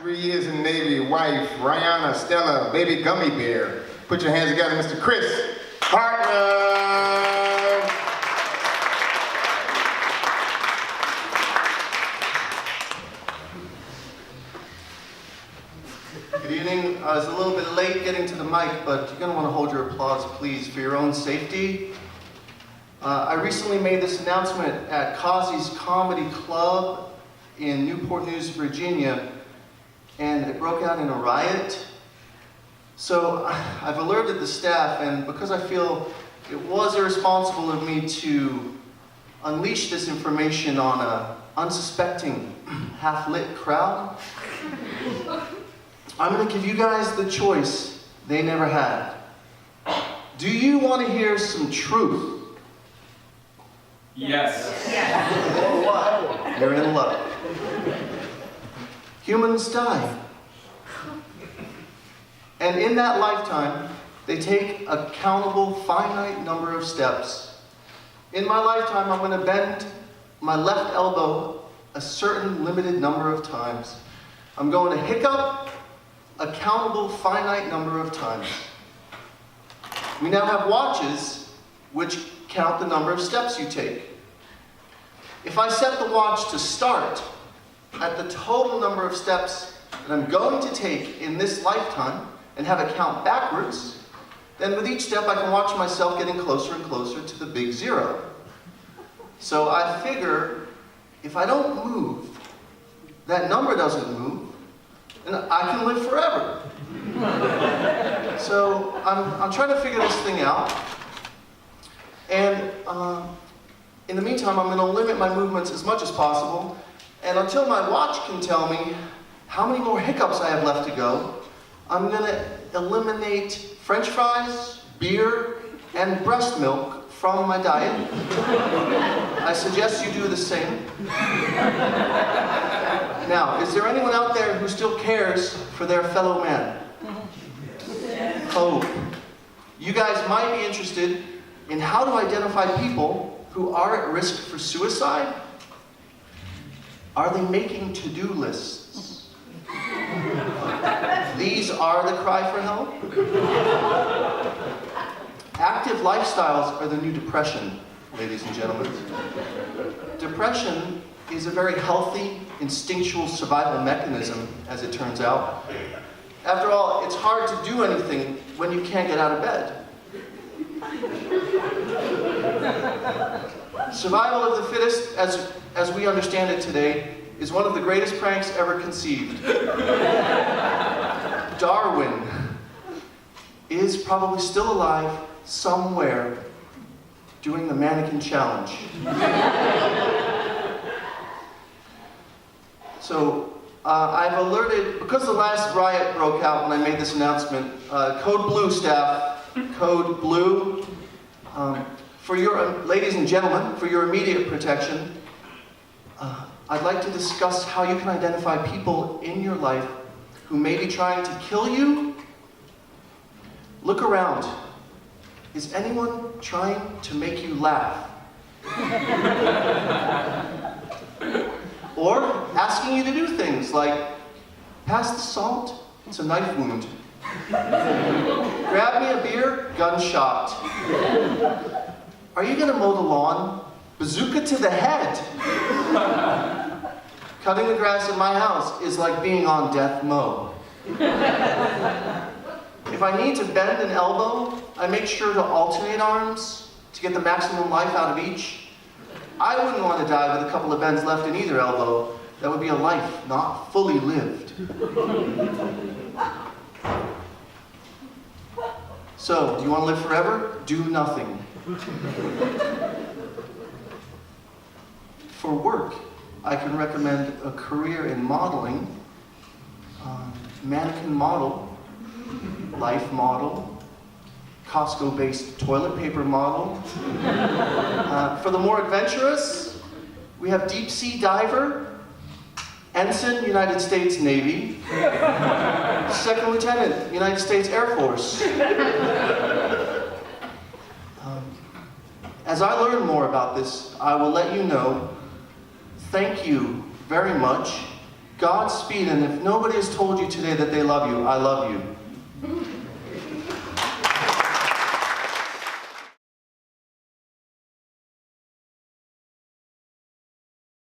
3 years in the Navy, wife, Rihanna, Stella, baby gummy bear. Put your hands together, Mr. Chris Hartman. Good evening. I was a little bit late getting to the mic, but you're going to want to hold your applause, please, for your own safety. I recently made this announcement at Kazi's Comedy Club in Newport News, Virginia, and it broke out in a riot. So I've alerted the staff, and because I feel it was irresponsible of me to unleash this information on an unsuspecting, half-lit crowd, I'm going to give you guys the choice they never had. Do you want to hear some truth? Yes. Or what? You're in luck. Humans die. And in that lifetime, they take a countable, finite number of steps. In my lifetime, I'm going to bend my left elbow a certain limited number of times. I'm going to hiccup a countable, finite number of times. We now have watches which count the number of steps you take. If I set the watch to start at the total number of steps that I'm going to take in this lifetime and have it count backwards, then with each step I can watch myself getting closer and closer to the big zero. So I figure if I don't move, that number doesn't move, and I can live forever. So I'm trying to figure this thing out. And in the meantime, I'm going to limit my movements as much as possible. And until my watch can tell me how many more hiccups I have left to go, I'm going to eliminate French fries, beer, and breast milk from my diet. I suggest you do the same. Now, is there anyone out there who still cares for their fellow man? Hope. You guys might be interested in how to identify people who are at risk for suicide. Are they making to-do lists? These are the cry for help. Active lifestyles are the new depression, ladies and gentlemen. Depression is a very healthy, instinctual survival mechanism, as it turns out. After all, it's hard to do anything when you can't get out of bed. Survival of the fittest, as we understand it today, is one of the greatest pranks ever conceived. Darwin is probably still alive somewhere doing the mannequin challenge. So I've alerted, because the last riot broke out when I made this announcement, Code Blue staff, Code Blue, for your, ladies and gentlemen, for your immediate protection, I'd like to discuss how you can identify people in your life who may be trying to kill you. Look around. Is anyone trying to make you laugh? Or asking you to do things like, pass the salt, it's a knife wound. Grab me a beer, gunshot. Are you gonna mow the lawn? Bazooka to the head. Cutting the grass at my house is like being on death mow. If I need to bend an elbow, I make sure to alternate arms to get the maximum life out of each. I wouldn't want to die with a couple of bends left in either elbow. That would be a life not fully lived. So, do you want to live forever? Do nothing. For work, I can recommend a career in modeling, mannequin model, life model, Costco-based toilet paper model. For the more adventurous, we have deep sea diver, ensign, United States Navy, second lieutenant, United States Air Force. As I learn more about this, I will let you know. Thank you very much. Godspeed, and if nobody has told you today that they love you, I love you.